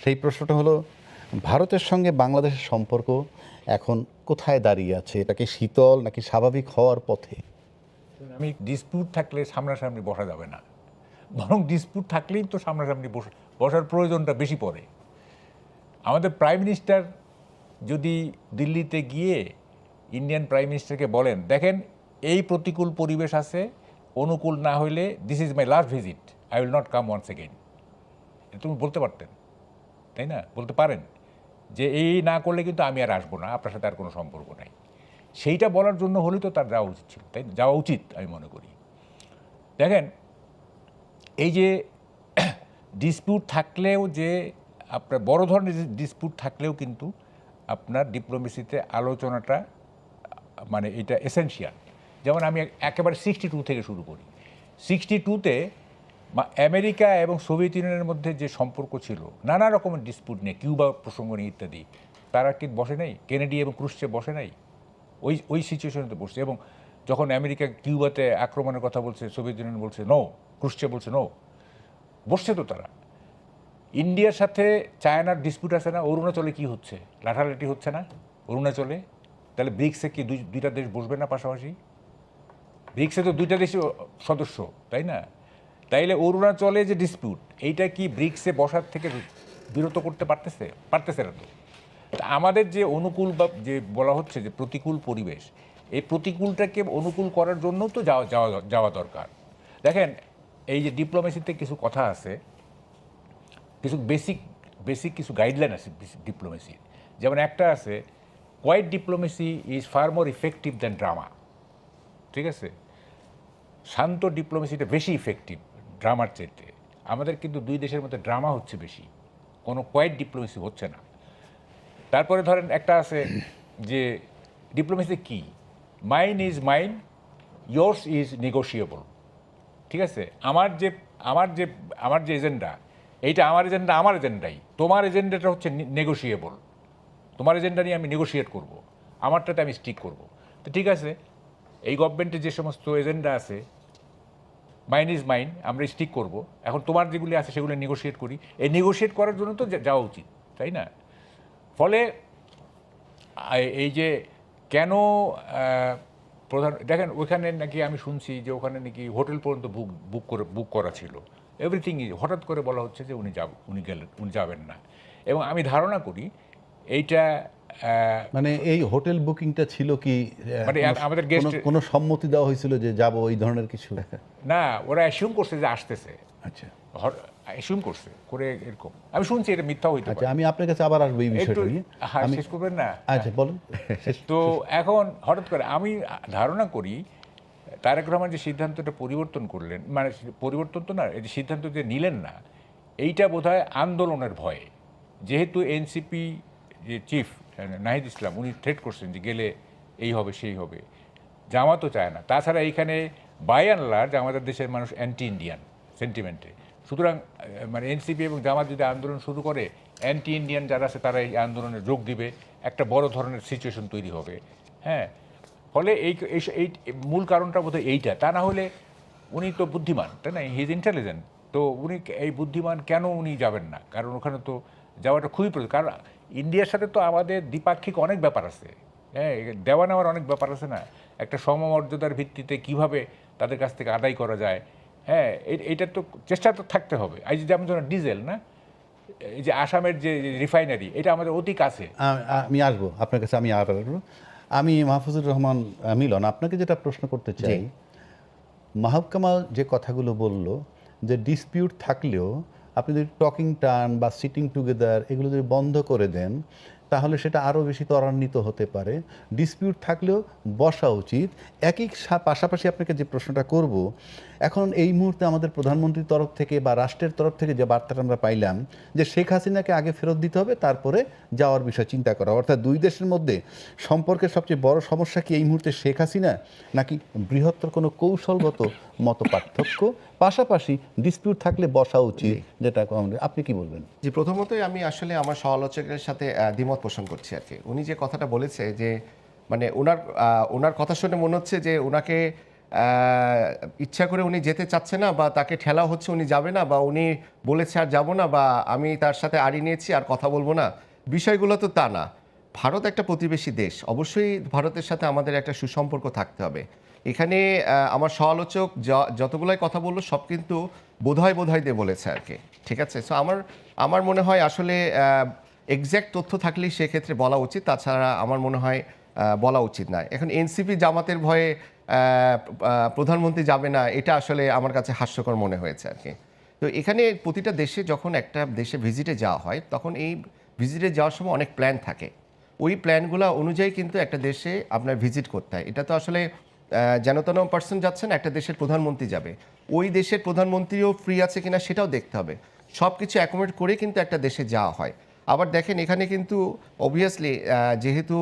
সেই প্রশ্নটা হলো, ভারতের সঙ্গে বাংলাদেশের সম্পর্ক এখন কোথায় দাঁড়িয়ে আছে? এটা কি শীতল নাকি স্বাভাবিক হওয়ার পথে? আমি ডিসপিউট থাকলে সামনাসামনি বসা যাবে না, বরং ডিসপিউট থাকলেই তো সামনাসামনি বসার প্রয়োজনটা বেশি পড়ে। আমাদের প্রাইম মিনিস্টার যদি দিল্লিতে গিয়ে ইন্ডিয়ান প্রাইম মিনিস্টারকে বলেন, দেখেন এই প্রতিকূল পরিবেশ আছে, অনুকূল না হইলে this is my last visit, I will not come once again, তুমি বলতে পারতেন, তাই না? বলতে পারেন যে এই না করলে কিন্তু আমি আর আসবো না, আপনার সাথে আর কোনো সম্পর্ক নাই। সেইটা বলার জন্য হলেই তো তার যাওয়া উচিত ছিল, তাই যাওয়া উচিত আমি মনে করি। দেখেন এই যে ডিসপিউট থাকলেও, যে আপনার বড় ধরনের ডিসপিউট থাকলেও কিন্তু আপনার ডিপ্লোমেসিতে আলোচনাটা মানে এটা এসেনশিয়াল। যেমন আমি একেবারে 62 থেকে শুরু করি। 62-তে আমেরিকা এবং সোভিয়েত ইউনিয়নের মধ্যে যে সম্পর্ক ছিল, নানা রকমের ডিসপিউট নিয়ে, কিউবা প্রসঙ্গ নিয়ে ইত্যাদি, তারা কি বসে নাই? কেনেডি এবং ক্রুশ্চেভ বসে নাই? ওই সিচুয়েশনে বসছে। এবং যখন আমেরিকা কিউবাতে আক্রমণের কথা বলছে, সোভিয়েত ইউনিয়ন বলছে নো, ক্রুশ্চেভ বলছে নো, বসছে তো তারা। ইন্ডিয়ার সাথে চায়নার ডিসপিউট আছে না? অরুণাচলে কি হচ্ছে? লাঠালাঠি হচ্ছে না অরুণাচলে? তাহলে ব্রিক্সে কি দুইটা দেশ বসবে না পাশাপাশি? ব্রিক্সে তো দুইটা দেশ সদস্য, তাই না? তাইলে অরুণাচলে যে ডিসপিউট, এইটা কি ব্রিক্সে বসার থেকে বিরত করতে পারতেছে না তো। আমাদের যে অনুকূল বা যে বলা হচ্ছে যে প্রতিকূল পরিবেশ, এই প্রতিকূলটাকে অনুকূল করার জন্য তো যাওয়া দরকার। দেখেন এই যে ডিপ্লোমেসিতে কিছু কথা আছে, কিছু বেসিক কিছু গাইডলাইন আছে ডিপ্লোমেসির। যেমন একটা আছে, quite diplomacy is far more effective than drama. ঠিক আছে? শান্ত ডিপ্লোমেসিটা বেশি ইফেক্টিভ ড্রামার চাইতে। আমাদের কিন্তু দুই দেশের মধ্যে ড্রামা হচ্ছে বেশি, কোনো কোয়াইট ডিপ্লোমেসি হচ্ছে না। তারপরে ধরেন একটা আছে যে ডিপ্লোমেসি কি, mine is mine, yours is negotiable. ঠিক আছে? আমার যে এজেন্ডা, এইটা আমার এজেন্ডাই, তোমার এজেন্ডাটা হচ্ছে নেগোশিয়েবল। তোমার এজেন্ডা নিয়ে আমি নেগোশিয়েট করব, আমারটাতে আমি স্টিক করব। তো ঠিক আছে, এই গভর্নমেন্টের যে সমস্ত এজেন্ডা আছে, মাইন ইজ মাইন, আমরা স্টিক করব। এখন তোমার যেগুলি আছে সেগুলো নেগোশিয়েট করি। এই নেগোশিয়েট করার জন্য তো যাওয়া উচিত, তাই না? ফলে এই যে কেন প্রধান, দেখেন ওইখানে নাকি আমি শুনছি যে ওখানে নাকি হোটেল পর্যন্ত বুক করা ছিল, এভরিথিং। হঠাৎ করে বলা হচ্ছে যে উনি যাবেন না। এবং আমি ধারণা করি এইটা মানে এই হোটেল বুকিংটা ছিল কি মানে আমাদের গেস্ট কোনো সম্মতি দেওয়া হয়েছিল যে যাব এই ধরনের কিছু? না, ওরা অ্যাসিউম করছে যে আসতেছে। আচ্ছা, অ্যাসিউম করছে করে এরকম আমি শুনছি, এটা মিথ্যা হইতে আচ্ছা, পারে। আমি আপনার কাছে আবার আসবো এই বিষয়টা নিয়ে। আমি শেষ করবেন না? আচ্ছা, বলুন। তো এখন হঠাৎ করে আমি ধারণা করি তারেক রহমান যে সিদ্ধান্তটা পরিবর্তন করলেন, মানে পরিবর্তন তো না, এই যে সিদ্ধান্ত যে নিলেন না, এইটা বোধহয় আন্দোলনের ভয়ে। যেহেতু এনসিপি যে চিফ নাহিদ ইসলাম, উনি থ্রেট করছেন যে গেলে এই হবে সেই হবে, জামাতও চায় না। তাছাড়া এইখানে বাই অ্যান্ড লার্জ আমাদের দেশের মানুষ অ্যান্টি ইন্ডিয়ান সেন্টিমেন্টে। সুতরাং মানে এনসিপি এবং জামাত যদি আন্দোলন শুরু করে, অ্যান্টি ইন্ডিয়ান যারা আছে তারা এই আন্দোলনে যোগ দিবে, একটা বড় ধরনের সিচুয়েশন তৈরি হবে। হ্যাঁ, ফলে এই মূল কারণটা বোধহয় এইটা। তা না হলে উনি তো বুদ্ধিমান, তাই না? He is intelligent. তো উনি এই বুদ্ধিমান, কেন উনি যাবেন না? কারণ ওখানে তো যাওয়াটা খুবই প্রয়োজন। কারণ ইন্ডিয়ার সাথে তো আমাদের দ্বিপাক্ষিক অনেক ব্যাপার আছে। হ্যাঁ, দেওয়া নেওয়ার অনেক ব্যাপার আছে না? একটা সমমর্যাদার ভিত্তিতে কিভাবে তাদের কাছ থেকে আদায় করা যায়। হ্যাঁ, এইটার তো চেষ্টা তো থাকতে হবে। এই যে যেমন ধরুন ডিজেল না, এই যে আসামের যে রিফাইনারি, এটা আমাদের অতি কাছে। আমি আসবো আপনার কাছে, আমি আসবো। আমি মাহফুজুর রহমান মিলন, আপনাকে যেটা প্রশ্ন করতে চাই, মাহবুব কামাল যে কথাগুলো বলল যে ডিসপিউট থাকলেও আপনি যদি টকিং টার্ন বা সিটিং টুগেদার এগুলো যদি বন্ধ করে দেন, তাহলে সেটা আরও বেশি ত্বরান্বিত হতে পারে। ডিসপিউট থাকলেও বসা উচিত। পাশাপাশি আপনাকে যে প্রশ্নটা করব, এখন এই মুহূর্তে আমাদের প্রধানমন্ত্রীর তরফ থেকে বা রাষ্ট্রের তরফ থেকে যে বার্তাটা আমরা পাইলাম যে শেখ হাসিনাকে আগে ফেরত দিতে হবে, তারপরে যাওয়ার বিষয় চিন্তা করা। অর্থাৎ দুই দেশের মধ্যে সম্পর্কের সবচেয়ে বড় সমস্যা কি এই মুহূর্তে শেখ হাসিনা, নাকি বৃহত্তর কোনো কৌশলগত মত পার্থক্য? পাশাপাশি ডিসপিউট থাকলে বসা উচিত, যেটা আপনি কি বলবেন? জি, প্রথমতই আমি আসলে আমার সমালোচকের সাথে দ্বিমত পোষণ করছি আর কি। উনি যে কথাটা বলেছে যে মানে ওনার কথা শুনে মনে হচ্ছে যে ওনাকে ইচ্ছা করে উনি যেতে চাচ্ছে না, বা তাকে ঠেলা হচ্ছে উনি যাবে না, বা উনি বলেছে আর যাব না, বা আমি তার সাথে আড়ি নিয়েছি আর কথা বলবো না, বিষয়গুলো তো তা না। ভারত একটা প্রতিবেশী দেশ, অবশ্যই ভারতের সাথে আমাদের একটা সুসম্পর্ক থাকতে হবে। এখানে আমার সমালোচক যতগুলাই কথা বললো সব কিন্তু বোধহয় দিয়ে বলেছে আর কি, ঠিক আছে। সো আমার মনে হয় আসলে এক্স্যাক্ট তথ্য থাকলেই সেক্ষেত্রে বলা উচিত, তাছাড়া আমার মনে হয় বলা উচিত না। এখন এনসিপি জামাতের ভয়ে প্রধানমন্ত্রী যাবে না, এটা আসলে আমার কাছে হাস্যকর মনে হয়েছে আর কি। তো এখানে প্রতিটা দেশে যখন একটা দেশে ভিজিটে যাওয়া হয়, তখন এই ভিজিটে যাওয়ার সময় অনেক প্ল্যান থাকে। ওই প্ল্যানগুলো অনুযায়ী কিন্তু একটা দেশে আপনার ভিজিট করতে হয়। এটা তো আসলে যেন তেন পার্সন যাচ্ছেন, একটা দেশের প্রধানমন্ত্রী যাবে, ওই দেশের প্রধানমন্ত্রীও ফ্রি আছে কিনা সেটাও দেখতে হবে। সব কিছু অ্যাকোমোডেট করে কিন্তু একটা দেশে যাওয়া হয়। আবার দেখেন এখানে কিন্তু অবভিয়াসলি যেহেতু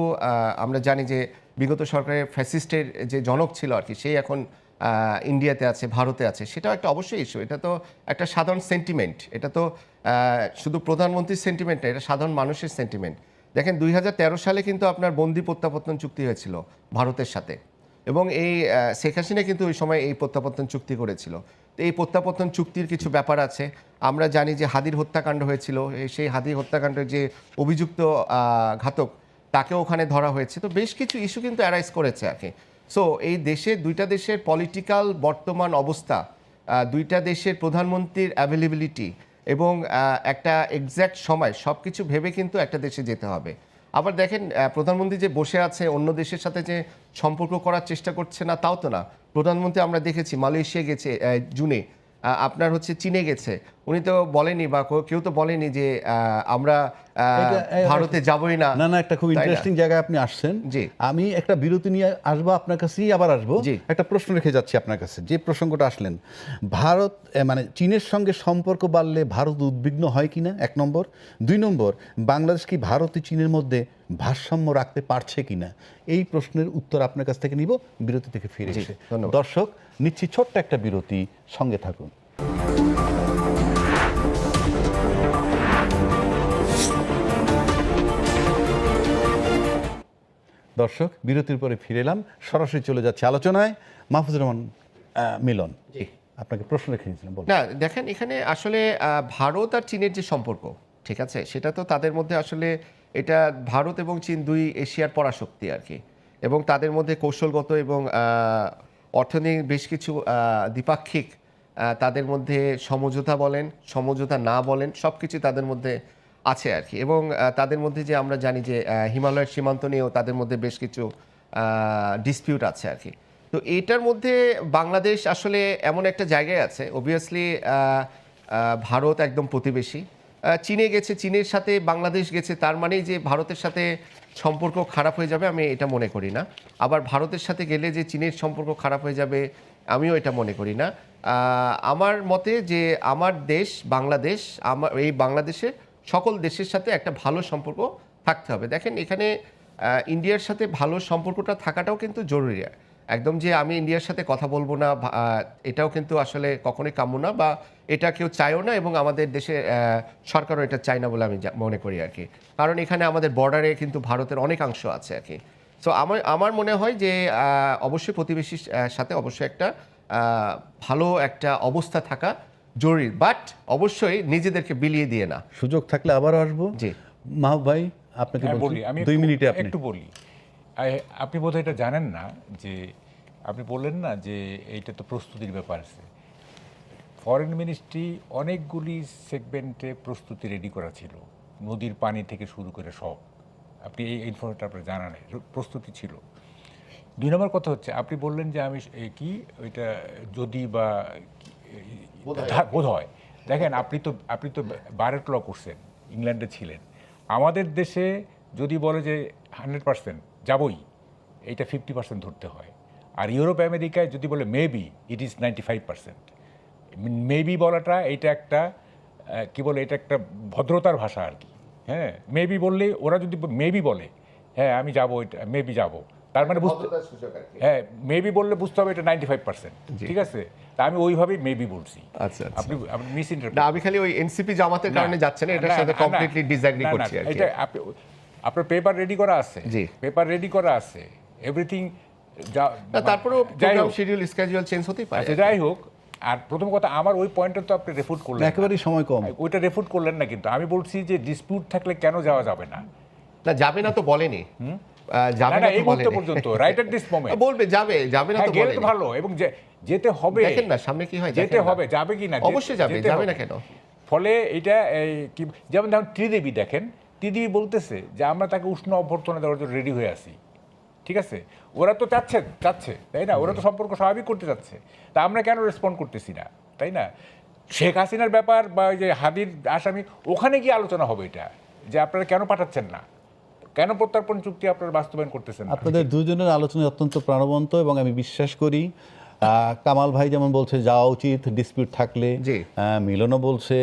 আমরা জানি যে বিগত সরকারের ফ্যাসিস্টের যে জনক ছিল আর কি, সেই এখন ইন্ডিয়াতে আছে, ভারতে আছে, সেটাও একটা অবশ্যই ইস্যু। এটা তো একটা সাধারণ সেন্টিমেন্ট, এটা তো শুধু প্রধানমন্ত্রীর সেন্টিমেন্ট না, এটা সাধারণ মানুষের সেন্টিমেন্ট। দেখেন 2013 সালে কিন্তু আপনার বন্দি প্রত্যাবর্তন চুক্তি হয়েছিল ভারতের সাথে, এবং এই শেখ হাসিনা কিন্তু ওই সময় এই প্রত্যাবর্তন চুক্তি করেছিল। তো এই প্রত্যাবর্তন চুক্তির কিছু ব্যাপার আছে। আমরা জানি যে হাদির হত্যাকাণ্ড হয়েছিল, সেই হাদির হত্যাকাণ্ডের যে অভিযুক্ত ঘাতক, তাকেও ওখানে ধরা হয়েছে। তো বেশ কিছু ইস্যু কিন্তু অ্যারাইজ করেছে আর কি। সো এই দেশে দুইটা দেশের পলিটিক্যাল বর্তমান অবস্থা, দুইটা দেশের প্রধানমন্ত্রীর অ্যাভেলেবিলিটি এবং একটা এক্স্যাক্ট সময়, সব কিছু ভেবে কিন্তু একটা দেশে যেতে হবে। আবার দেখেন প্রধানমন্ত্রী যে বসে আছে অন্য দেশের সাথে যে সম্পর্ক করার চেষ্টা করছে না, তাও তো না। প্রধানমন্ত্রী আমরা দেখেছি মালয়েশিয়া গেছে জুনে, আপনার হচ্ছে চীনে গেছে, উনি তো বলেনি, বা কেউ তো বলেনি যে আমরা ভারতে যাবই না। না না, একটা খুব ইন্টারেস্টিং জায়গায় আপনি আসছেন। জি। আমি একটা বিরতি নিয়ে আসবো আপনার কাছেই, আবার আসবো। জি। একটা প্রশ্ন রেখে যাচ্ছি আপনার কাছে, যে প্রসঙ্গটা আসলেন, ভারত মানে চীনের সঙ্গে সম্পর্ক বাড়লে ভারত উদ্বিগ্ন হয় কিনা, 1 নম্বর। 2 নম্বর, বাংলাদেশ কি ভারত ও চীনের মধ্যে ভারসাম্য রাখতে পারছে কিনা, এই প্রশ্নের উত্তর আপনার কাছ থেকে নিব বিরতি থেকে ফিরে জি, এসে। ধন্যবাদ। দর্শক, নিচ্ছি ছোট্ট একটা বিরতি, সঙ্গে থাকুন। দর্শক, বিরতির পরে ফিরে এলাম, সরাসরি চলে যাচ্ছে আলোচনায়। মাহফুজুর রহমান মিলন, জি। আপনাকে প্রশ্ন রেখে দিয়েছিলাম, বলুন। না দেখেন এখানে আসলে ভারত আর চীনের যে সম্পর্ক, ঠিক আছে, সেটা তো তাদের মধ্যে আসলে এটা ভারত এবং চীন দুই এশিয়ার পরাশক্তি আর কি, এবং তাদের মধ্যে কৌশলগত এবং অর্থনৈতিক বেশ কিছু দ্বিপাক্ষিক তাদের মধ্যে সমঝোতা বলেন, সমঝোতা না বলেন, সব কিছু তাদের মধ্যে আছে আর কি। এবং তাদের মধ্যে যে আমরা জানি যে হিমালয়ের সীমান্ত নিয়েও তাদের মধ্যে বেশ কিছু ডিসপিউট আছে আর কি। তো এইটার মধ্যে বাংলাদেশ আসলে এমন একটা জায়গায় আছে, অবভিয়াসলি ভারত একদম প্রতিবেশী, চীনে গেছে, চীনের সাথে বাংলাদেশ গেছে, তার মানেই যে ভারতের সাথে সম্পর্ক খারাপ হয়ে যাবে, আমি এটা মনে করি না। আবার ভারতের সাথে গেলে যে চীনের সম্পর্ক খারাপ হয়ে যাবে, আমিও এটা মনে করি না। আমার মতে যে আমার দেশ বাংলাদেশ, আমার এই বাংলাদেশের সকল দেশের সাথে একটা ভালো সম্পর্ক থাকতে হবে। দেখেন এখানে ইন্ডিয়ার সাথে ভালো সম্পর্কটা থাকাটাও কিন্তু জরুরি। একদম যে আমি ইন্ডিয়ার সাথে কথা বলবো না, এটাও কিন্তু আসলে কখনোই কাম্য না, বা এটা কেউ চায়ও না, এবং আমাদের দেশে সরকারও এটা চায় না বলে আমি মনে করি আর কি। কারণ এখানে আমাদের বর্ডারে কিন্তু ভারতের অনেকাংশ আছে আর কি। সো আমার মনে হয় যে অবশ্যই প্রতিবেশীর সাথে অবশ্যই একটা ভালো একটা অবস্থা থাকা জরুরি, বাট অবশ্যই নিজেদেরকে বিলিয়ে দিয়ে না। সুযোগ থাকলে আবারও আসবো। জি। মাহবুব ভাই, আপনাকে হ্যাঁ, বলছি, বলি আমি 2 মিনিটে আপনি। একটু বলি। আপনি বোধহয় এটা জানেন না যে আপনি বললেন না যে এইটা তো প্রস্তুতির ব্যাপার আছে। ফরেন মিনিস্ট্রি অনেকগুলি সেগমেন্টে প্রস্তুতি রেডি করা ছিল, নদীর পানি থেকে শুরু করে সব। আপনি এই ইনফরমেশনটা আপনার জানা নেই, প্রস্তুতি ছিল। 2 নম্বর কথা হচ্ছে, আপনি বললেন যে আমি কি ওইটা যদি বা বোধ হয়। দেখেন আপনি তো বারেট ল করছেন, ইংল্যান্ডে ছিলেন। আমাদের দেশে যদি বলে যে 100% যাবই, এইটা 50% ধরতে হয়। আর ইউরোপ আমেরিকায় যদি বলে মেবি, ইট ইজ 95%। মেবি বলাটা এইটা একটা কি বলে, এটা একটা ভদ্রতার ভাষা আর কি। হ্যাঁ, মেবি বললে, ওরা যদি মেবি বলে হ্যাঁ আমি যাবো, এটা মেবি যাবো, তার মানে হ্যাঁ মেবি বললে বুঝতে হবে এটা 95%, ঠিক আছে। তা আমি ওইভাবেই মেবি বলছি। আচ্ছা, আপনি মিস না, আমি খালি ওই এনসিপি জামাতের কারণে যাচ্ছেন, এটার সাথে কমপ্লিটলি ডিসএগ্রি করছি আর কি। এটা আপনার পেপার রেডি করা আছে, জি। পেপার রেডি করা আছে, এভরিথিং তারপরেও যাই প্রোগ্রাম হোক, শিডিউল স্কেজুয়াল চেঞ্জ হতেই পারে। আচ্ছা যাই হোক, আর প্রথম কথা আমার ওই পয়েন্টটা তো আপনি রেফুট করলেন না। একেবারেই সময় কম। ওইটা রেফুট করলেন না, কিন্তু আমি বলছি যে ডিসপিউট থাকলে কেন যাওয়া যাবে না। না যাবে না তো বলেনি, যাবে না না না, এই তো মুহূর্ত বলেনি। পর্যন্ত, রাইট এট দিস মোমেন্ট বলবে যাবে না হ্যাঁ, তো গেলে তো বলেনি। ভালো, এবং যেতে হবে। দেখেন না সামনে কি হয়, যেতে দেখেন না। হবে, যাবে কি না, অবশ্যই যাবে, যেতে যাবে হবে। না কেন? ফলে এটা কি, যেমন ধরুন ত্রিদেবী দেখেন, ত্রিদেবী বলতেছে যে আমরা তাকে উষ্ণ অভ্যর্থনা দেওয়ার জন্য রেডি হয়ে আছি, ঠিক আছে? ওরা তো চাচ্ছে, তাই না? ওরা তো সম্পর্ক স্বাভাবিক করতে চাচ্ছে, তা আমরা কেন রেসপন্ড করতেছি না, তাই না? শেখ হাসিনার ব্যাপার বা ওই যে হাদির আসামি, ওখানে গিয়ে আলোচনা হবে এটা, যে আপনারা কেন পাঠাচ্ছেন না, কেন প্রত্যর্পণ চুক্তি আপনারা বাস্তবায়ন করতেছেন না। আপনাদের দুজনের আলোচনা অত্যন্ত প্রাণবন্ত এবং আমি বিশ্বাস করি কামাল ভাই যেমন বলছে যাওয়া উচিত ডিসপিউট থাকলে, জি। মিলনও বলছে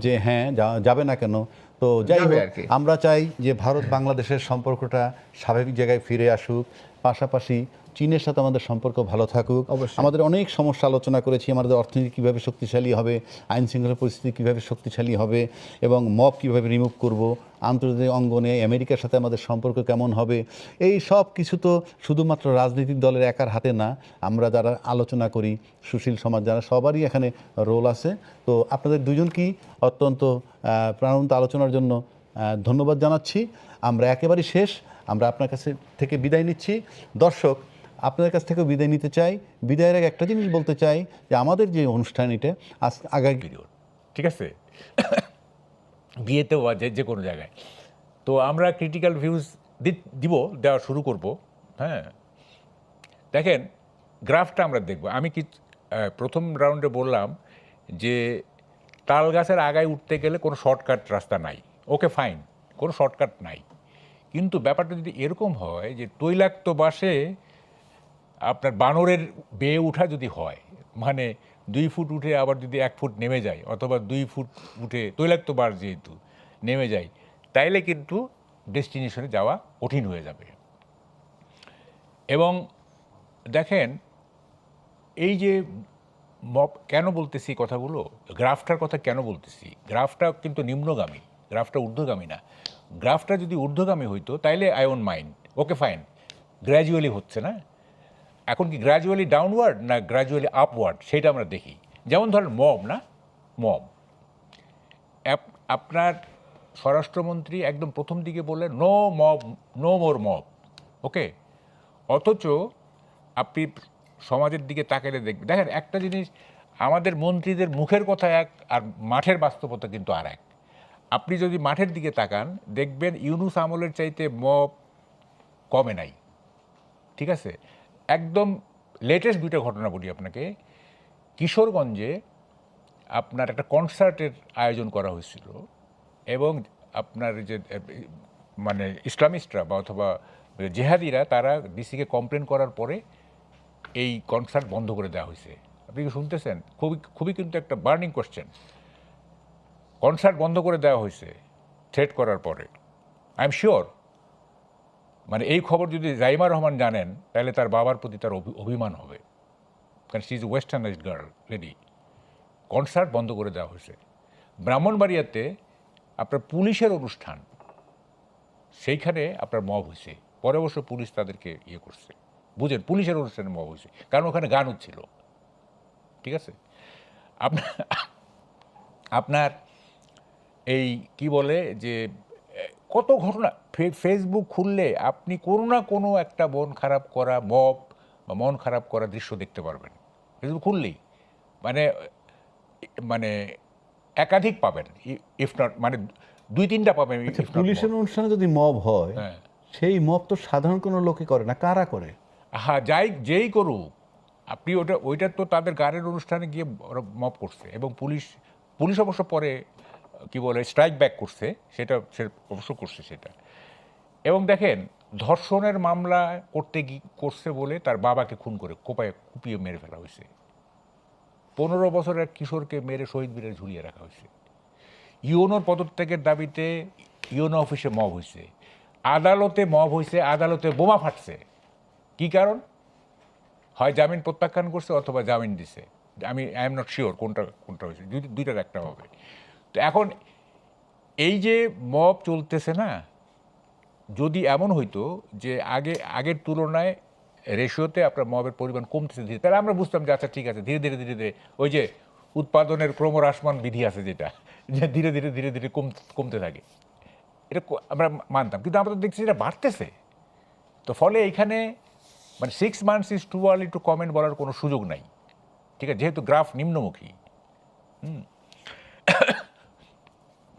যে হ্যাঁ যাবে না কেন। তো যাই যাবে হোক, আর কি। আমরা চাই যে ভারত বাংলাদেশের সম্পর্কটা স্বাভাবিক জায়গায় ফিরে আসুক, পাশাপাশি চীনের সাথে আমাদের সম্পর্ক ভালো থাকুক। অবশ্যই। আমাদের অনেক সমস্যা আলোচনা করেছি, আমাদের অর্থনীতি কীভাবে শক্তিশালী হবে, আইন শৃঙ্খলা পরিস্থিতি কীভাবে শক্তিশালী হবে, এবং মব কীভাবে রিমুভ করব, আন্তর্জাতিক অঙ্গনে আমেরিকার সাথে আমাদের সম্পর্ক কেমন হবে। এই সব কিছু তো শুধুমাত্র রাজনৈতিক দলের একার হাতে না, আমরা যারা আলোচনা করি, সুশীল সমাজ যারা, সবারই এখানে রোল আছে। তো আপনাদের দুজনকেই অত্যন্ত প্রাণবন্ত আলোচনার জন্য ধন্যবাদ জানাচ্ছি। আমরা একেবারেই শেষ, আমরা আপনার কাছে থেকে বিদায় নিচ্ছি। দর্শক, আপনাদের কাছ থেকেও বিদায় নিতে চাই। বিদায়ের আগে একটা জিনিস বলতে চাই যে আমাদের যে অনুষ্ঠান এটা আগামী ভিডিও, ঠিক আছে, বিয়েতেও বা যে কোনো জায়গায়, তো আমরা ক্রিটিক্যাল ভিউজ দেওয়া শুরু করব। হ্যাঁ, দেখেন গ্রাফটা আমরা দেখব। আমি কি প্রথম রাউন্ডে বললাম যে তাল গাছের আগায় উঠতে গেলে কোনো শর্টকাট রাস্তা নাই, ওকে ফাইন, কোনো শর্টকাট নাই। কিন্তু ব্যাপারটা যদি এরকম হয় যে তৈলাক্ত বাসে আপনার বানরের বেয়ে উঠা যদি হয়, মানে 2 ফুট উঠে আবার যদি 1 ফুট নেমে যায়, অথবা 2 ফুট উঠে তৈলাক্ত বাস যেহেতু নেমে যায়, তাইলে কিন্তু ডেস্টিনেশনে যাওয়া কঠিন হয়ে যাবে। এবং দেখেন এই যে কেন বলতেছি কথাগুলো, গ্রাফটার কথা কেন বলতেছি, গ্রাফটা কিন্তু নিম্নগামী, গ্রাফটা ঊর্ধ্বগামী না। গ্রাফটা যদি ঊর্ধ্বগামী হইতো তাইলে I won't mind, okay fine, gradually হচ্ছে না। এখন কি গ্র্যাজুয়ালি ডাউনওয়ার্ড না গ্র্যাজুয়ালি আপওয়ার্ড, সেটা আমরা দেখি। যেমন ধরেন মব, না মব, আপনার স্বরাষ্ট্রমন্ত্রী একদম প্রথম দিকে বললেন no mob, no more mob, okay. অথচ আপনি সমাজের দিকে তাকালে দেখবেন, দেখেন একটা জিনিস, আমাদের মন্ত্রীদের মুখের কথা এক, আর মাঠের বাস্তবতা কিন্তু আর এক। আপনি যদি মাঠের দিকে তাকান দেখবেন ইউনূস আমলের চাইতে মব কমে নাই, ঠিক আছে। একদম লেটেস্ট 2টা ঘটনা বলি আপনাকে। কিশোরগঞ্জে আপনার একটা কনসার্টের আয়োজন করা হয়েছিল, এবং আপনার যে মানে ইসলামিস্টরা বা অথবা জেহাদিরা তারা ডিসিকে কমপ্লেন করার পরে এই কনসার্ট বন্ধ করে দেওয়া হয়েছে। আপনি কি শুনতেছেন? খুবই কিন্তু একটা বার্নিং কোশ্চেন। কনসার্ট বন্ধ করে দেওয়া হয়েছে থ্রেট করার পরে। আই এম শিওর, মানে এই খবর যদি জাইমা রহমান জানেন তাহলে তার বাবার প্রতি তার অভিমান হবে, কারণ she is westernised girl lady. Concert বন্ধ করে দেওয়া হয়েছে। ব্রাহ্মণবাড়িয়াতে আপনার পুলিশের অনুষ্ঠান, সেইখানে আপনার মব হয়েছে, পরে অবশ্য পুলিশ তাদেরকে ইয়ে করছে, বুঝেন, পুলিশের অনুষ্ঠানে মব হয়েছে, কারণ ওখানে গান হচ্ছিল, ঠিক আছে। আপনার এই কি বলে যে কত ঘটনা, ফেসবুক খুললে আপনি কোনো না কোনো একটা মন খারাপ করা মব বা মন খারাপ করা দৃশ্য দেখতে পারবেন, ফেসবুক খুললেই। মানে একাধিক পাবেন, ইফ নট মানে 2-3টা পাবেন। পুলিশের অনুষ্ঠানে যদি মব হয়, হ্যাঁ, সেই মব তো সাধারণ কোনো লোকে করে না, কারা করে? হ্যাঁ, যেই করুক, আপনি ওইটা তো তাদের গানের অনুষ্ঠানে গিয়ে ওরা মব করছে, এবং পুলিশ অবশ্য পরে কি বলে স্ট্রাইক ব্যাক করছে, সেটা সে অবশ্য করছে সেটা। এবং দেখেন ধর্ষণের মামলা করছে বলে তার বাবাকে খুন করে কুপিয়ে মেরে ফেলা হয়েছে। 15 বছরের কিশোরকে মেরে শহীদ মিনারে ঝুলিয়ে রাখা হয়েছে। ইউনোর পদত্যাগের দাবিতে ইউনো অফিসে মব হয়েছে, আদালতে মব হয়েছে, আদালতে বোমা ফাটছে। কি কারণ? হয় জামিন প্রত্যাখ্যান করছে অথবা জামিন দিছে। আই এম নট শিওর কোনটা হয়েছে, দুইটার একটা হবে। তো এখন এই যে মব চলতেছে না, যদি এমন হইতো যে আগের তুলনায় রেশিওতে আপনার মবের পরিমাণ কমতেছে ধীরে, তাহলে আমরা বুঝতাম যে আচ্ছা ঠিক আছে, ধীরে ধীরে ধীরে ধীরে ওই যে উৎপাদনের ক্রমহ্রাসমান বিধি আছে যেটা, যে ধীরে ধীরে ধীরে ধীরে কমতে থাকে, এটা আমরা মানতাম। কিন্তু আমরা তো দেখছি এটা বাড়তেছে। তো ফলে এইখানে মানে 6 months is too early two comment বলার কোনো সুযোগ নাই, ঠিক আছে, যেহেতু গ্রাফ নিম্নমুখী।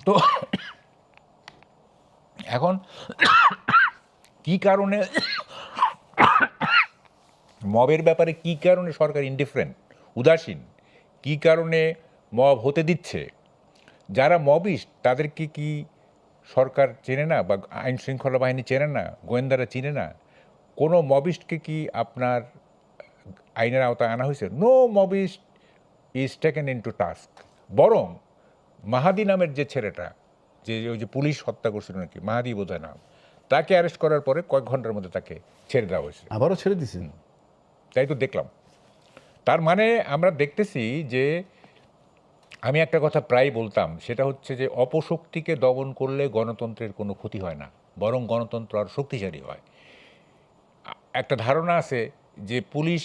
তো এখন কি কারণে মবের ব্যাপারে কি কারণে সরকার ইনডিফারেন্ট, উদাসীন, কি কারণে মব হতে দিচ্ছে? যারা মবিস্ট তাদেরকে কি সরকার চেনে না, বা আইন শৃঙ্খলা বাহিনী চেনে না, গোয়েন্দারা চিনে না? কোনো মবিস্টকে কি আপনার আইনের আওতায় আনা হয়েছে? No mobist is taken in to task. বরং মাহাদি নামের যে ছেলেটা, যে ওই যে পুলিশ হত্যা করছিল নাকি, মাহাদি বোধহয় নাম, তাকে অ্যারেস্ট করার পরে কয়েক ঘন্টার মধ্যে তাকে ছেড়ে দেওয়া হয়েছে। আবারও ছেড়ে দিছেন? তাই তো দেখলাম। তার মানে আমরা দেখতেছি যে, আমি একটা কথা প্রায় বলতাম, সেটা হচ্ছে যে অপশক্তিকে দমন করলে গণতন্ত্রের কোনো ক্ষতি হয় না, বরং গণতন্ত্র আর শক্তিশালী হয়। একটা ধারণা আছে যে পুলিশ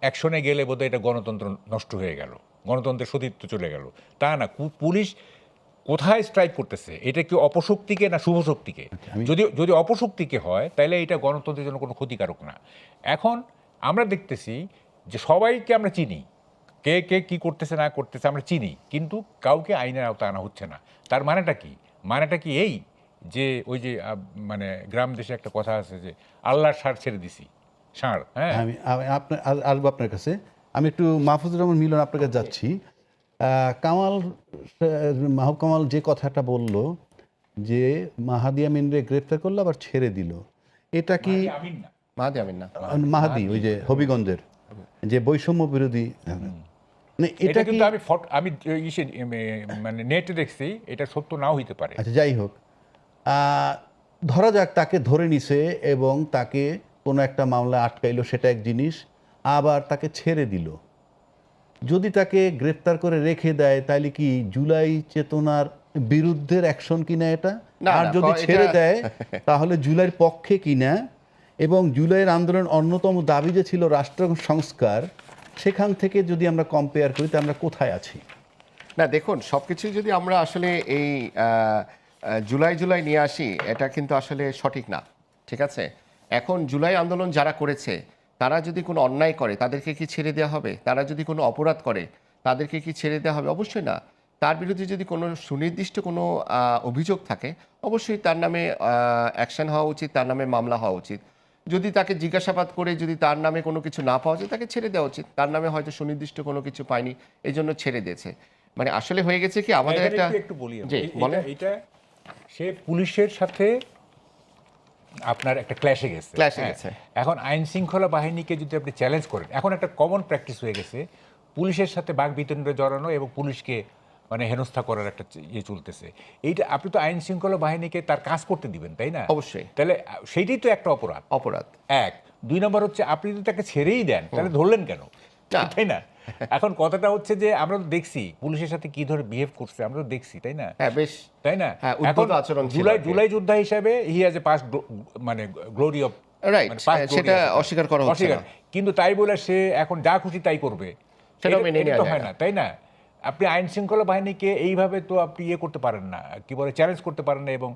অ্যাকশনে গেলে বোধহয় এটা গণতন্ত্র নষ্ট হয়ে গেল, গণতন্ত্রের সতীত্ব চলে গেল। তা না, পুলিশ কোথায় স্ট্রাইক করতেছে, এটা কি অপশক্তিকে না শুভশক্তিকে? যদি অপশক্তিকে হয় তাহলে এটা গণতন্ত্রের জন্য কোনো ক্ষতিকারক না। এখন আমরা দেখতেছি যে সবাইকে আমরা চিনি, কে কে কী করতেছে না করতেছে আমরা চিনি, কিন্তু কাউকে আইনের আওতায় আনা হচ্ছে না। তার মানেটা কি? মানেটা কি এই যে ওই যে মানে গ্রাম দেশে একটা কথা আছে যে আল্লাহর ষাঁড় ছেড়ে দিছি, ষাঁড়। হ্যাঁ, আমি আপনার আসবো আপনার কাছে। আমি একটু মাহফুজুর রহমান মিলন আপনার কাছে যাচ্ছি। মাহবুব কামাল যে কথাটা বলল যে মাহাদি আমিনরে গ্রেফতার করলো আবার ছেড়ে দিল, এটা কি আমিন না, মাহাদি আমিন না, মাহাদি ওই যে হবিগঞ্জের যে বৈষম্য বিরোধী, মানে এটা এটা কি? কিন্তু আমি মানে নেটে দেখছি, এটা সত্য নাও হইতে পারে। আচ্ছা, যাই হোক, ধরা যাক তাকে ধরে নিছে এবং তাকে কোনো একটা মামলা আটকাইলো, সেটা এক জিনিস, আবার তাকে ছেড়ে দিল। যদি তাকে গ্রেফতার করে রেখে দেয় তাহলে কি জুলাই চেতনার বিরুদ্ধের অ্যাকশন কিনা এটা? না, আর না, যদি এটা- ছেড়ে দেয় তাহলে জুলাইয়ের পক্ষে কিনা? এবং জুলাইয়ের আন্দোলনের অন্যতম দাবি যে ছিল রাষ্ট্র সংস্কার, সেখান থেকে যদি আমরা কম্পেয়ার করি, তা আমরা কোথায় আছি? না দেখুন, সব কিছুই যদি আমরা আসলে এই জুলাই নিয়ে আসি, এটা কিন্তু আসলে সঠিক না, ঠিক আছে? এখন জুলাই আন্দোলন যারা করেছে, তারা যদি কোনো অন্যায় করে তাদেরকে কি ছেড়ে দেওয়া হবে? তারা যদি কোনো অপরাধ করে তাদেরকে কি ছেড়ে দেওয়া হবে? অবশ্যই না। তার বিরুদ্ধে যদি কোনো সুনির্দিষ্ট কোনো অভিযোগ থাকে, অবশ্যই তার নামে অ্যাকশন হওয়া উচিত, তার নামে মামলা হওয়া উচিত। যদি তাকে জিজ্ঞাসাবাদ করে যদি তার নামে কোনো কিছু না পাওয়া যায়, তাকে ছেড়ে দেওয়া উচিত। তার নামে হয়তো সুনির্দিষ্ট কোনো কিছু পায়নি, এই জন্য ছেড়ে দিয়েছে। মানে আসলে হয়ে গেছে কি আমাদের এখানে একটা, একটু বলি আমি। জি বলেন। এটা সে পুলিশের সাথে আপনার একটা ক্ল্যাশে গেছে। ক্ল্যাশে হ্যাঁ। গেছে। এখন আইন শৃঙ্খলা বাহিনীকে যদি আপনি চ্যালেঞ্জ করেন, এখন একটা কমন প্র্যাকটিস হয়ে গেছে পুলিশের সাথে বাকবিতণ্ডে জড়ানো এবং পুলিশকে মানে হেনস্থা করার একটা ইয়ে চলতেছে। এইটা আপনি তো আইন শৃঙ্খলা বাহিনীকে তার কাজ করতে দিবেন, তাই না? অবশ্যই। তাহলে সেইটাই তো একটা অপরাধ। অপরাধ। এক, দুই নম্বর হচ্ছে আপনি যদি তাকে ছেড়েই দেন তাহলে ধরলেন কেন? না। তাই না? এখন কথাটা হচ্ছে যে আমরা তো দেখছি পুলিশের সাথে কি ধরে বিহেভ করছে, আমরা তো দেখছি, তাই না? হ্যাঁ, বেশ। তাই না? হ্যাঁ, এখন উদ্ভট আচরণ ছিল আর কি। জুলাই যোদ্ধা হিসাবে হি হ্যাজ এ পাস্ট মানে গ্লোরি অফ, Right, সেটা অস্বীকার করা হচ্ছে না। কিন্তু তাই বলে সে এখন যা খুশি তাই করবে, সেটা মেনে এটা নেওয়া তো যায় হয় না। না, তাই না? আপনি আইন শৃঙ্খলা বাহিনীকে এইভাবে তো আপনি ইয়ে করতে পারেন না, কি বলে, চ্যালেঞ্জ করতে পারেন না, এবং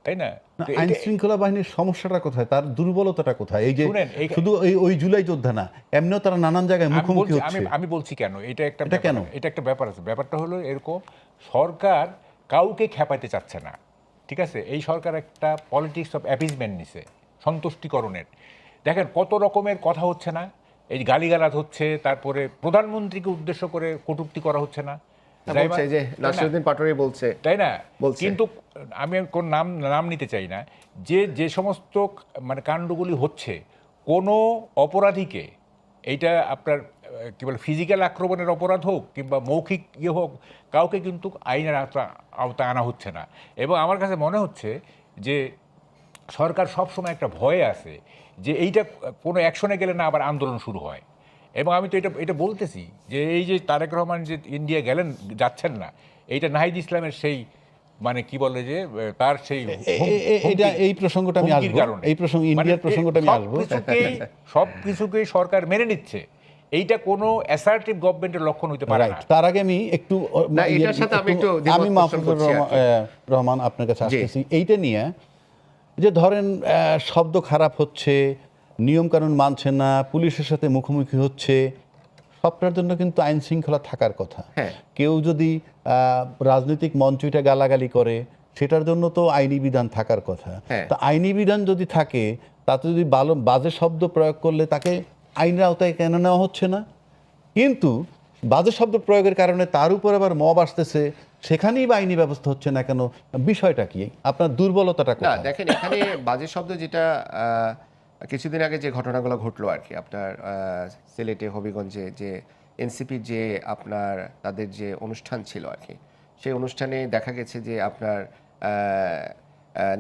তাই না? না, তো আইন এটা- শৃঙ্খলা বাহিনীর সমস্যাটা কোথায়, তার দুর্বলতাটা কোথায়? এই যে শুনেন, শুধু ওই জুলাই যোদ্ধা না, এমনিও তারা নানান জায়গায় আমি মুখোমুখি বলছি- হচ্ছে। আমি বলছি কেন এটা একটা এটা ব্যাপার, কেন? এটা একটা ব্যাপার আছে। ব্যাপারটা হলো এরকম, সরকার কাউকে খেপাইতে চাচ্ছে না, ঠিক আছে? এই সরকার একটা পলিটিক্স অফ অ্যাপিজমেন্ট নিছে, সন্তুষ্টিকরণের। দেখেন কত রকমের কথা হচ্ছে না, এই গালিগালাজ হচ্ছে, তারপরে প্রধানমন্ত্রীকে উদ্দেশ্য করে কটূক্তি করা হচ্ছে না, বলছে যে তাই না? নাসিরউদ্দিন পাটোয়ারি বলছে, তাই না? বলছে। কিন্তু আমি কোন নাম নিতে চাই না, যে সমস্ত মানে কাণ্ডগুলি হচ্ছে, কোনো অপরাধীকে, এইটা আপনার কি বলে ফিজিক্যাল আক্রমণের অপরাধ হোক কিংবা মৌখিক ইয়ে হোক, কাউকে কিন্তু আইনের আওতায় আনা হচ্ছে না। এবং আমার কাছে মনে হচ্ছে যে সরকার সবসময় একটা ভয়ে আছে যে এইটা কোনো অ্যাকশনে গেলে না আবার আন্দোলন শুরু হয়। এবং আমি তো এটা বলতেছি যে এই যে তারেক রহমান যে ইন্ডিয়া যাচ্ছেন না, এইটা নাহিদ ইসলামের সেই মানে কি বলে যে তার সেই এটা এই প্রসঙ্গটা আমি হুমকির আসবো, কারণে। এই প্রসঙ্গ ইন্ডিয়ার প্রসঙ্গটা আমি আসবো। সবকিছুকেই সরকার মেনে নিচ্ছে, এইটা কোনো অ্যাসার্টিভ গভর্নমেন্টের লক্ষণ হতে পারে রাইট, না। তার আগে আমি একটু না, এটার সাথে আমি একটু দ্বিমত আমি পোষণ মাহফুজুর করছি আর কি। রহমান আপনার কাছে আসতেছি এইটা নিয়ে, যে ধরেন শব্দ খারাপ হচ্ছে, নিয়ম কানুন মানছে না, পুলিশের সাথে মুখোমুখি হচ্ছে, সবটার জন্য কিন্তু আইন শৃঙ্খলা থাকার কথা। হ্যাঁ। কেউ যদি রাজনৈতিক মঞ্চটা গালাগালি করে, সেটার জন্য তো আইনি বিধান থাকার কথা। হ্যাঁ। তো আইনি বিধান যদি থাকে, তাতে যদি বাজে শব্দ প্রয়োগ করলে তাকে আইনের আওতায় কেন নেওয়া হচ্ছে না? কিন্তু বাজে শব্দ প্রয়োগের কারণে তার উপর আবার মব আসতেছে, সেখানেই বা আইনি ব্যবস্থা হচ্ছে না কেন? বিষয়টা কি? আপনার দুর্বলতাটা না কোথায়? দেখেন, এখানে বাজে শব্দ যেটা কিছুদিন আগে যে ঘটনাগুলো ঘটলো আর কি, আপনার সিলেটে হবিগঞ্জে যে এনসিপির যে আপনার তাদের যে অনুষ্ঠান ছিল আর কি, সেই অনুষ্ঠানে দেখা গেছে যে আপনার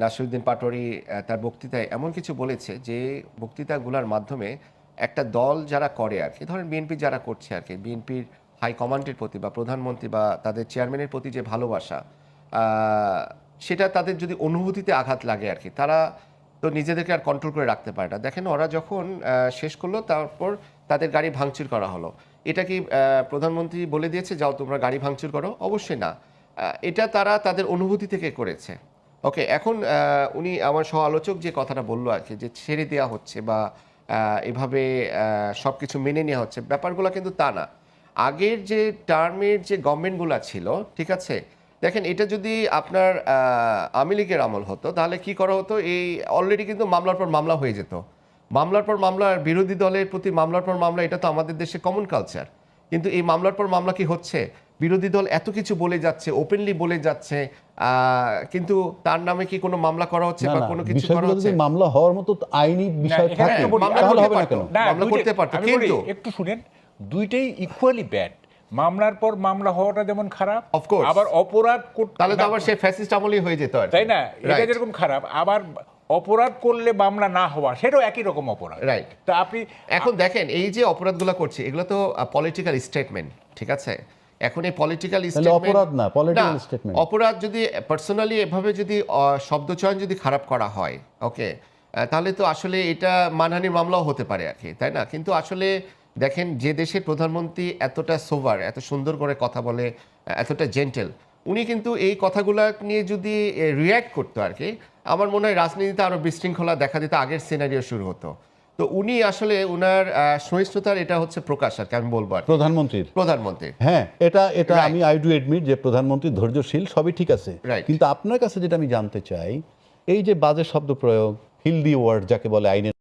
নাসিরউদ্দিন পাটোয়ারি তার বক্তৃতায় এমন কিছু বলেছে যে বক্তৃতাগুলোর মাধ্যমে একটা দল যারা করে আর কি, ধরেন বিএনপি যারা করছে আর কি, বিএনপির হাইকমান্ডের প্রতি বা প্রধানমন্ত্রী বা তাদের চেয়ারম্যানের প্রতি যে ভালোবাসা, সেটা তাদের যদি অনুভূতিতে আঘাত লাগে আর কি, তারা তো নিজেদেরকে আর কন্ট্রোল করে রাখতে পারে না। দেখেন ওরা যখন শেষ করলো, তারপর তাদের গাড়ি ভাঙচুর করা হলো। এটা কি প্রধানমন্ত্রী বলে দিয়েছে যাও তোমরা গাড়ি ভাঙচুর করো? অবশ্যই না। এটা তারা তাদের অনুভূতি থেকে করেছে। ওকে, এখন উনি আমার সহ আলোচক যে কথাটা বললো আর কি, যে ছেড়ে দেওয়া হচ্ছে বা এভাবে সব কিছু মেনে নেওয়া হচ্ছে, ব্যাপারগুলো কিন্তু তা না। আগের যে টার্মের যে গভর্নমেন্টগুলো ছিল, ঠিক আছে, দেখেন এটা যদি আপনার আওয়ামী লীগের আমল হতো, তাহলে কি করা হতো, এই অলরেডি কিন্তু মামলার পর মামলা হয়ে যেত, মামলার পর মামলা, বিরোধী দলের প্রতি মামলার পর মামলা, এটা তো আমাদের দেশে কমন কালচার। কিন্তু এই মামলার পর মামলা কি হচ্ছে, বিরোধী দল এত কিছু বলে যাচ্ছে, ওপেনলি বলে যাচ্ছে, কিন্তু তার নামে কি কোনো মামলা করা হচ্ছে না বা না, কোনো কিছু করা বিষয়গুলো হচ্ছে? যদি মামলা হওয়ার মতো আইনি বিষয় এখানে থাকে, একটা বলি, তাহলে হবে না কেন? মামলা করতে পারতো, আমি বলি, কিন্তু একটু শুনেন, দুইটাই ইকুয়ালি ব্যাড। মামলার পর মামলা হওয়াটা যেমন খারাপ, Of course. আবার অপরাধ তাহলে তো আবার সে ফ্যাসিস্ট আমলই হয়ে যেত আর কি। তাই না, এটা Right. যেরকম খারাপ, আবার অপরাধ করলে মামলা না হওয়া সেটাও একই রকম অপরাধ। Right. তা আপনি এখন দেখেন এই যে অপরাধগুলো করছে, এগুলো তো পলিটিক্যাল স্টেটমেন্ট, ঠিক আছে? এখন এই পলিটিক্যাল তাহলে স্টেটমেন্ট অপরাধ না, political statement। অপরাধ যদি পার্সোনালি এভাবে যদি শব্দচয়ন যদি খারাপ করা হয়, ওকে, তাহলে তো আসলে এটা মানহানির মামলাও হতে পারে আর কি, তাই না? কিন্তু আসলে দেখেন, যে দেশের প্রধানমন্ত্রী এতটা সোভার, এত সুন্দর করে কথা বলে, এতটা জেন্টেল, উনি কিন্তু এই কথাগুলো নিয়ে যদি রিয়্যাক্ট করতো আর কি, আমার মনে হয় রাজনীতিতে আরও বিশৃঙ্খলা দেখা দিতে আগের সিনারিও শুরু হতো। তো উনি আসলে উনার সহিষ্ণুতার এটা হচ্ছে প্রকাশ আর কি, আমি বলবো আর কি। প্রধানমন্ত্রী হ্যাঁ, এটা Right. আমি আই ডু এডমিট যে প্রধানমন্ত্রী ধৈর্যশীল, সবই ঠিক আছে। Right. কিন্তু আপনার কাছে যেটা আমি জানতে চাই, এই যে বাজে শব্দ প্রয়োগ, হিলদি ওয়ার্ড যাকে বলে আইনের